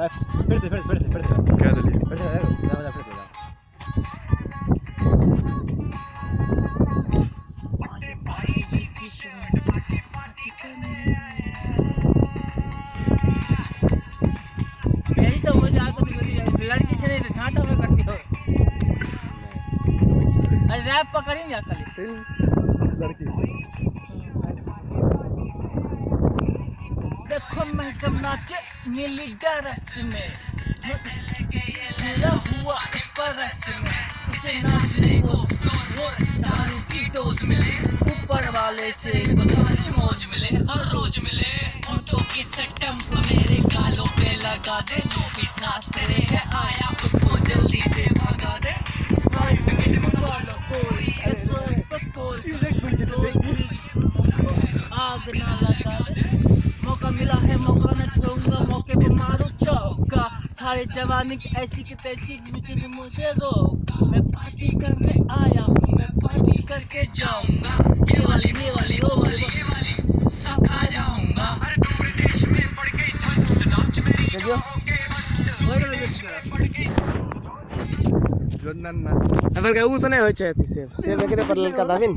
क्या दलील? यही तो मजा आता है लड़की से नहीं घाटा में करती हो। अरे रैप पकड़ेंगे खाली लड़की देखो मैं कब नाचे नीली गरस में मेरा हुआ इस परस में उसे नाचने को दारू की डोज मिले ऊपर वाले से कुछ मौज मिले हर रोज मिले होठों की स्टंप मेरे गालों पे लगा दे जो भी सांस तेरे है आया उसको जल्दी से भगा दे हाई टिकट मंगवा लो कोई आग ना लगा दे मौका मिला है मौका न छोड़ूंगा मौके पे मारो चौका सारे जवानी की ऐसी की तैसी मुझे रोक मैं पार्टी करके आया हूँ मैं पार्टी करके जाऊंगा ये वाली वो वाली ये वाली सब खा जाऊंगा हर दूर देश में पड़ गई ठंड नाच मेरी Apa kayak urusannya aja sih? Saya pikir perlu kata Vin.